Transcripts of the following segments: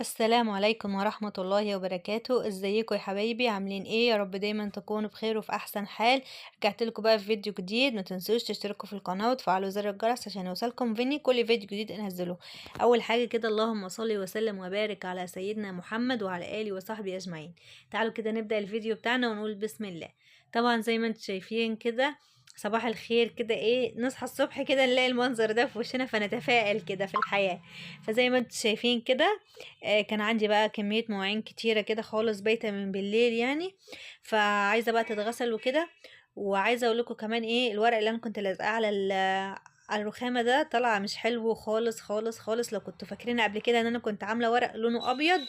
السلام عليكم ورحمة الله وبركاته. ازيكم يا حبايبي؟ عاملين ايه؟ يا رب دايما تكونوا بخير وفي احسن حال. رجعت لكم بقى في فيديو جديد. ما تنسوش تشتركوا في القناة وتفعلوا زر الجرس عشان يوصلكم كل فيديو جديد انزله. اول حاجة كده، اللهم صل وسلم وبارك على سيدنا محمد وعلى اله وصحبه اجمعين. تعالوا كده نبدأ الفيديو بتاعنا ونقول بسم الله. طبعا زي ما انتم شايفين كده، صباح الخير كده، ايه، نصحى الصبح كده نلاقي المنظر ده في وشنا فنتفائل كده في الحياة. فزي ما انتم شايفين كده، كان عندي بقى كمية مواعين كتيرة كده خالص بايتة من بالليل يعني. فعايزة بقى تتغسل وكده. وعايزة اقول لكم كمان ايه، الورق اللي انا كنت لازقاه على الرخامة ده طلع مش حلو خالص خالص خالص. لو كنتوا فاكرين قبل كده ان انا كنت عاملة ورق لونه ابيض،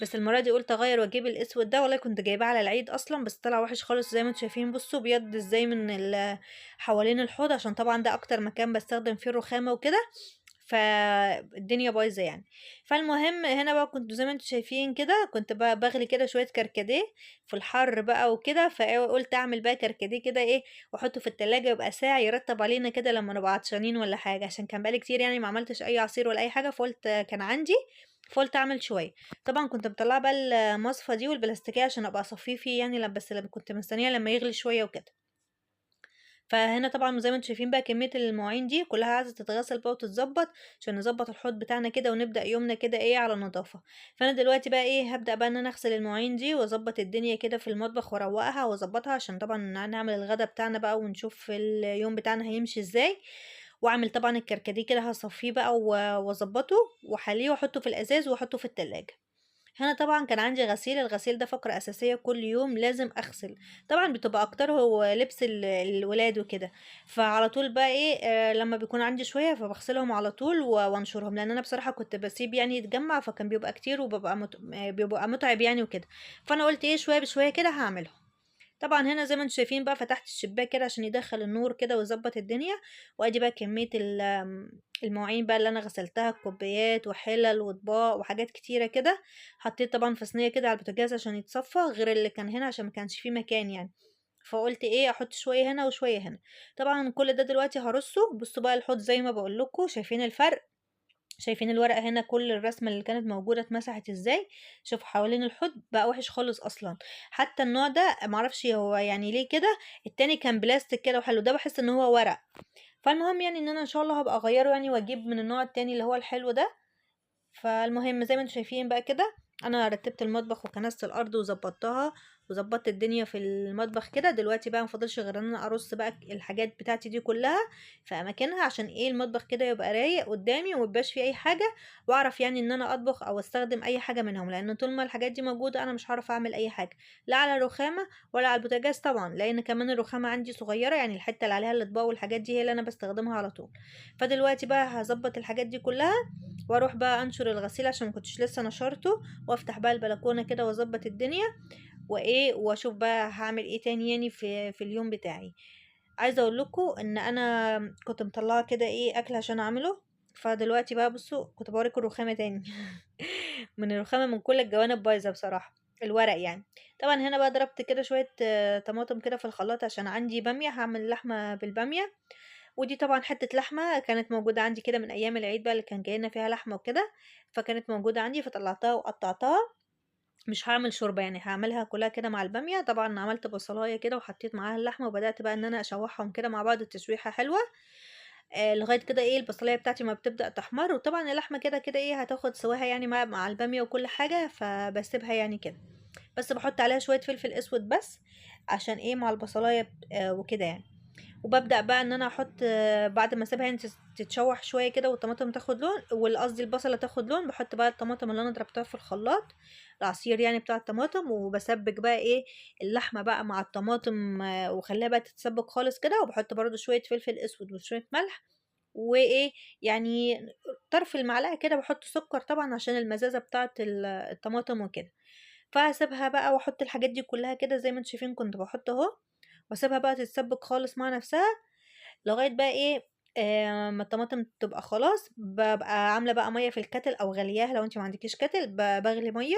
بس المرة دي قلت اغير واجيب الاسود ده. والله كنت جايباه على العيد اصلا، بس طلع وحش خالص. زي ما انتم شايفين، بصوا بيض ازاي من حوالين الحوض، عشان طبعا ده اكتر مكان بستخدم فيه الرخامة وكده. فالدنيا بايظة يعني. فالمهم هنا بقى كنت زي ما انتم شايفين كده، كنت بقى بغلي كده شوية كركديه في الحر بقى وكده. فقلت اعمل بقى كركديه كده ايه، واحطه في التلاجة يبقى ساعة يرطب علينا كده لما نبقى عطشانين ولا حاجة، عشان كان بقالي كتير يعني ما عملتش اي عصير ولا اي حاجة. فقلت كان عندي، فقلت اعمل شوية. طبعا كنت مطلعه بقى المصفى دي والبلاستيكية عشان ابقى اصفيه فيه يعني، بس لما كنت مستنية لما يغلي شوية وكده. فهنا طبعا زي ما انتم شايفين بقى كمية المواعين دي كلها عايزة تتغسل بقى وتتظبط، عشان نظبط الحوض بتاعنا كده ونبدأ يومنا كده ايه على نظافة. فانا دلوقتي بقى ايه، هبدأ بقى ان انا اغسل المواعين دي واظبط الدنيا كده في المطبخ واروقها واظبطها، عشان طبعا نعمل الغدا بتاعنا بقى ونشوف اليوم بتاعنا هيمشي ازاي. واعمل طبعا الكركديه كده، هصفيه بقى واظبطه واحليه واحطه في الازاز واحطه في التلاجة. هنا طبعا كان عندي غسيل، الغسيل ده فقرة أساسية، كل يوم لازم أغسل. طبعا بتبقى أكتر هو لبس الولاد وكده. فعلى طول بقى إيه، لما بيكون عندي شوية فبغسلهم على طول وانشرهم، لأن أنا بصراحة كنت بسيب يعني يتجمع، فكان بيبقى كتير وببقى بيبقى متعب يعني وكده. فأنا قلت إيه، شوية بشوية كده هعملهم. طبعا هنا زي ما انتم شايفين بقى فتحت الشباك كده عشان يدخل النور كده ويظبط الدنيا. وادي بقى كمية المواعين بقى اللي انا غسلتها، كوبايات وحلل واطباق وحاجات كتيرة كده. حطيت طبعا في صينية كده على البوتاجاز عشان يتصفى، غير اللي كان هنا عشان ما كانش فيه مكان يعني. فقلت ايه، احط شوية هنا وشوية هنا. طبعا كل ده دلوقتي هرصه. بصوا بقى الحوض زي ما بقول لكم، شايفين الفرق؟ شايفين الورقة هنا كل الرسمة اللي كانت موجودة اتمسحت ازاي؟ شوفوا حوالين الحوض بقى وحش خالص اصلا. حتى النوع ده معرفش هو يعني ليه كده. التاني كان بلاستيك كده وحلو، ده بحس ان هو ورق. فالمهم يعني ان انا ان شاء الله هبقى اغيره يعني واجيب من النوع التاني اللي هو الحلو ده. فالمهم زي ما انتم شايفين بقى كده، انا رتبت المطبخ وكنست الارض وظبطتها وظبطت الدنيا في المطبخ كده. دلوقتي بقى مفضلش غير ان انا ارص بقى الحاجات بتاعتي دي كلها في اماكنها، عشان ايه، المطبخ كده يبقى رايق قدامي وميبقاش فيه اي حاجه، واعرف يعني ان انا اطبخ او استخدم اي حاجه منهم. لان طول ما الحاجات دي موجوده انا مش هعرف اعمل اي حاجه، لا على الرخامه ولا على البوتاجاز طبعا، لان كمان الرخامه عندي صغيره يعني، الحته اللي عليها الاطباق والحاجات دي هي اللي انا بستخدمها على طول. فدلوقتي بقى هظبط الحاجات دي كلها واروح بقى انشر الغسيل عشان مكنتش لسه نشرته، وافتح بقى البلكونه كده واظبط الدنيا وايه، واشوف بقى هعمل ايه تاني يعني في اليوم بتاعي. عايزه اقول لكم ان انا كنت مطلعه كده ايه اكل عشان اعمله. فدلوقتي بقى بصوا، كنت بوريكم الرخامه تاني. من الرخامه من كل الجوانب بايظه بصراحه، الورق يعني. طبعا هنا بقى ضربت كده شويه طماطم كده في الخلاط عشان عندي باميه، هعمل لحمه بالباميه. ودي طبعا حتة لحمة كانت موجودة عندي كده من أيام العيد بقى اللي كان جاينا فيها لحمة وكده. فكانت موجودة عندي فطلعتها وقطعتها. مش هعمل شوربة يعني، هعملها كلها كده مع البامية. طبعا عملت بصلاية كده وحطيت معاها اللحمة وبدأت بقى ان انا اشوحهم كده مع بعض تشويحة حلوة. لغاية كده ايه البصلاية بتاعتي ما بتبدأ تحمر. وطبعا اللحمة كده كده ايه هتاخد سواها يعني مع البامية وكل حاجة، فبسيبها يعني كده. بس بحط عليها شوية فلفل اسود بس، عشان ايه، مع البصلاية وكده يعني. وببدأ بقى ان انا احط بعد ما اسيبها يعني تتشوح شويه كده والطماطم تاخد لون، والقصدي البصله تاخد لون، بحط بقى الطماطم اللي انا ضربتها في الخلاط، العصير يعني بتاع الطماطم، وبسبك بقى ايه اللحمه بقى مع الطماطم، وخليها بقى تتسبك خالص كده. وبحط برضو شويه فلفل اسود وشويه ملح وايه يعني، طرف المعلقه كده. بحط سكر طبعا عشان المزازه بتاعه الطماطم وكده. فاسيبها بقى واحط الحاجات دي كلها كده زي ما انتم شايفين كنت بحط اهو، واسيبها بقى تتسبك خالص مع نفسها لغاية بقى ايه، ما الطماطم تبقى خلاص. ببقى عاملة بقى مية في الكتل او غلياها لو انت ما عندكيش كتل، بغلي مية.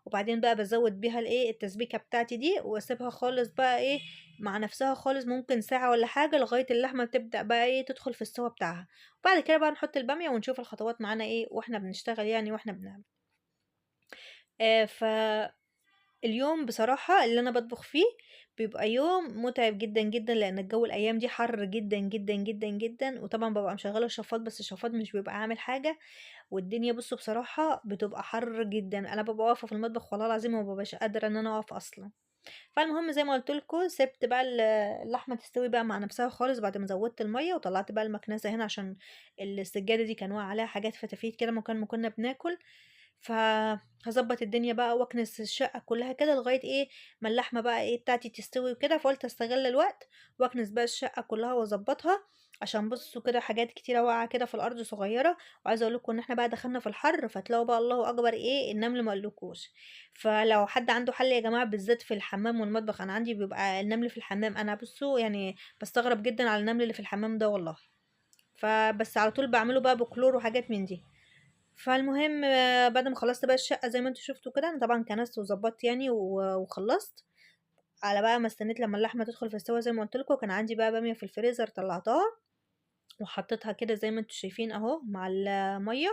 وبعدين بقى بزود بيها الايه التسبيكة بتاعتي دي، واسيبها خالص بقى ايه مع نفسها خالص، ممكن ساعة ولا حاجة، لغاية اللحمة تبدأ بقى ايه تدخل في السوا بتاعها. وبعد كده بقى نحط البامية ونشوف الخطوات معانا ايه واحنا بنشتغل يعني واحنا بنعمل. ف اليوم بصراحة اللي أنا باطبخ فيه بيبقى يوم مُتعب جدًا، جدًا، لإن الجو الأيام دي حَر جدًا، جدًا، جدًا، جدًا، وطبعًا بابقى مشغّلة الشفاط، بس الشفاط مش بيبقى عامل حاجة، والدنيا بُصّوا بصراحة بتبقى حَر جدًا، أنا بابقى واقفة في المطبخ والله العظيم ما بابقاش قادرة إن أنا أقف أصلًا. فالمهم زي ما قُلت لكم سِبت بقى اللحمة تستوي بقى مع نفسها خالص بعد ما زوّدت المَيّة، وطلّعت بقى المكنسة هنا عشان السجادة دي كان واقع عليها حاجات فتافيت كده مكان ما كنا بناكل، فهاضبّط الدنيا بقى وأكنس الشقة كلّها كده لغاية إيه، ما اللحمة بقى إيه بتاعتي تستوي وكده، فقُلت أستغل الوقت وأكنس بقى الشقة كلّها وأضبّطها، عشان بُصّوا كده حاجات كتيرة واقعة كده في الأرض صغيّرة، وعايزة أقول لكم إن إحنا بقى دخلنا في الحَر، فتلاقوا بقى الله أكبر إيه النمل ما أقولكوش. فلو حد عنده حل يا جماعة بالذات في الحمام والمطبخ، أنا عندي بيبقى النمل في الحمام، أنا بُصّوا يعني باستغرب جدًا على النمل اللي في الحمام ده والله، فبس على طول باعمله بقى بكلور وحاجات من دي. فالمهم بعد ما خلّصت بقى الشقة زي ما أنتم شُفتوا كده، أنا طبعًا كنست وضبّطت يعني وخلّصت، على بقى ما استنيت لمّا اللحمة تدخل في السوا زي ما قُلت لكم، كان عندي بقى بامية في الفريزر طلّعتها وحطيتها كده زي ما أنتم شايفين أهو مع المَيّة،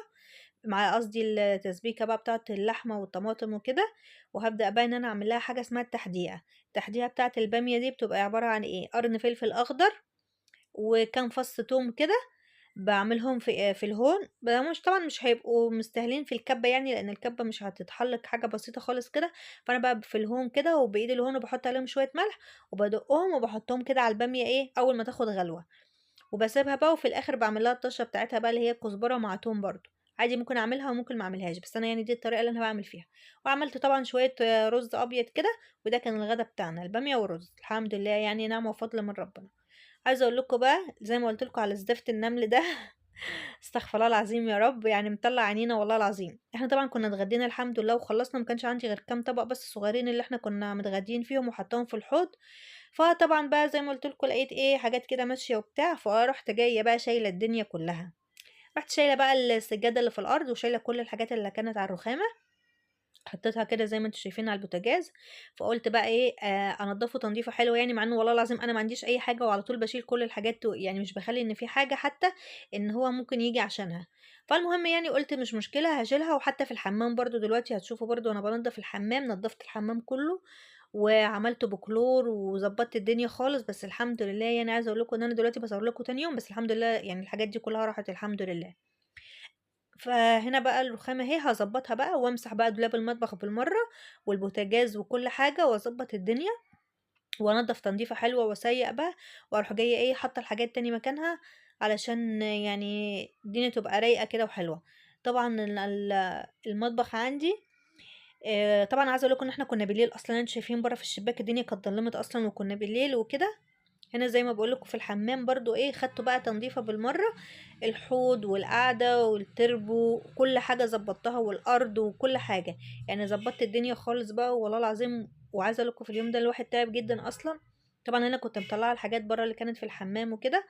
مع قصدي التسبيكة بقى بتاعة اللحمة والطماطم وكده، وهابدأ بقى إن أنا أعمل لها حاجة اسمها التحديقة. التحديقة بتاعة البامية دي بتبقى عبارة عن إيه، قرن فلفل أخضر وكام فص توم كده باعملهم في الهون، مش طبعًا مش هيبقوا مستاهلين في الكبة يعني، لإن الكبة مش هتتحل حاجة بسيطة خالص كده، فأنا بقى في الهون كده وبإيد الهون وباحط عليهم شوية ملح، وبادقهم وباحطهم كده على البامية إيه، أول ما تاخد غلوة. وباسيبها بقى وفي الآخر باعمل لها الطشة بتاعتها بقى اللي هي كزبرة مع توم برضه، عادي ممكن أعملها وممكن ما أعملهاش، بس أنا يعني دي الطريقة اللي أنا باعمل فيها. وعملت طبعًا شوية رز أبيض كده، وده كان الغدا بتاعنا، البامية والرز، الحمد لله يعني نعمة وفضل من ربنا. عايزة أقول لكم بقى زي ما قُلت لكم على زفت النمل ده استغفر الله العظيم يا رب، يعني مطلّع عينينا والله العظيم. إحنا طبعًا كنا اتغدينا الحمد لله وخلّصنا، ما كانش عندي غير كام طبق بس صغيرين اللي إحنا كنا متغديين فيهم وحاطاهم في الحوض، فطبعًا بقى زي ما قُلت لكم لقيت إيه، حاجات كده ماشية وبتاع، فرُحت جاية بقى شايلة الدنيا كلّها. رُحت شايلة بقى السجادة اللي في الأرض وشايلة كل الحاجات اللي كانت على الرخامة، حطيتها كده زي ما أنتم شايفين على البوتاجاز، فقُلت بقى إيه، أنضّفه تنضيفة حلوة يعني، مع إنه والله العظيم أنا ما عنديش أي حاجة وعلى طول باشيل كل الحاجات يعني مش باخلّي إن في حاجة حتى إن هو ممكن ييجي عشانها. فالمهم يعني قُلت مش مشكلة هاشيلها، وحتى في الحمام برضه دلوقتي هتشوفوا برضه وأنا بانضّف الحمام، نضّفت الحمام كلّه وعملته بكلور وضبّطت الدنيا خالص، بس الحمد لله يعني عايزة أقول لكم إن أنا دلوقتي باصور لكم تاني يوم، بس الحمد لله يعني الحاجات دي كلّها راحت الحمد لله. فهنا بقى الرخامة أهي هاضبّطها بقى وامسح بقى دولاب المطبخ بالمرّة والبوتاجاز وكل حاجة واضبّط الدنيا وانضّف تنضيفة حلوة واسيّق بقى واروح جاية إيه، حاطة الحاجات تاني مكانها علشان يعني الدنيا تبقى رايقة كده وحلوة. طبعًا المطبخ عندي طبعًا عايزة أقول لكم إن إحنا كنا بالليل أصلًا، أنتم شايفين برّه في الشباك الدنيا كانت ضلّمت أصلًا وكنا بالليل وكده. هنا زي ما باقول لكم في الحمام برضه إيه، خدته بقى تنضيفة بالمرّة، الحوض والقعدة والتربو كل حاجة ضبّطتها والأرض وكل حاجة، يعني ضبّطت الدنيا خالص بقى والله العظيم. وعايزة أقول لكم في اليوم ده الواحد تعب جدًا أصلًا، طبعًا أنا كنت مطلّعة الحاجات برّه اللي كانت في الحمام وكده،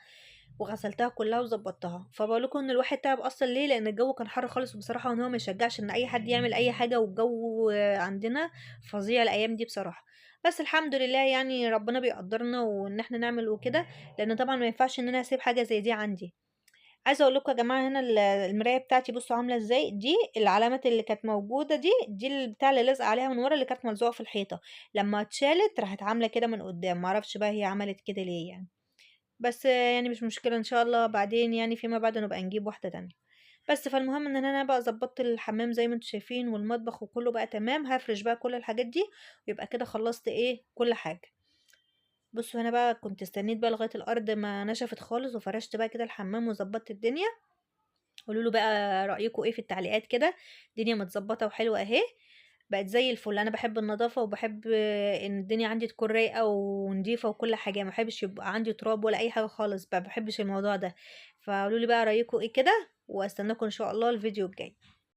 وغسلتها كلّها وضبّطتها، فباقول لكم إن الواحد تعب أصلًا ليه، لإن الجو كان حَر خالص، وبصراحة وإن هو ما يشجّعش إن أي حد يعمل أي حاجة، والجو عندنا فظيع الأيام دي بصراحة. بس الحمد لله يعني ربنا بيقدّرنا وإن إحنا نعمل وكده، لإن طبعًا ما ينفعش إن أنا أسيب حاجة زي دي عندي. عايزة أقول لكم يا جماعة هنا المراية بتاعتي بُصّوا عاملة إزاي، دي العلامات اللي كانت موجودة دي البتاع اللي لازقة عليها من ورا اللي كانت ملزوقة في الحيطة، لمّا اتشالت راحت عاملة كده من قدّام، ما أعرفش بقى هي عملت كده ليه يعني. بس يعني مش مشكلة إن شاء الله بعدين يعني فيما بعد نبقى نجيب واحدة تانية. بس فالمهم إن أنا بقى ضبطت الحمام زي ما أنتم شايفين والمطبخ وكله بقى تمام، هافرش بقى كل الحاجات دي ويبقى كده خلصت إيه كل حاجة. بصوا هنا بقى كنت استنيت بقى لغاية الأرض ما نشفت خالص وفرشت بقى كده الحمام وظبطت الدنيا. قولوا له بقى رأيكم إيه في التعليقات كده. الدنيا متظبطة وحلوة أهي، بقت زي الفل. أنا باحب النضافة وباحب إن الدنيا عندي تكون رايقة ونضيفة وكل حاجة، ما باحبش يبقى عندي تراب ولا أي حاجة خالص، ما باحبش الموضوع ده. فقولوا لي بقى رأيكم إيه كده، واستناكم إن شاء الله الفيديو الجاي.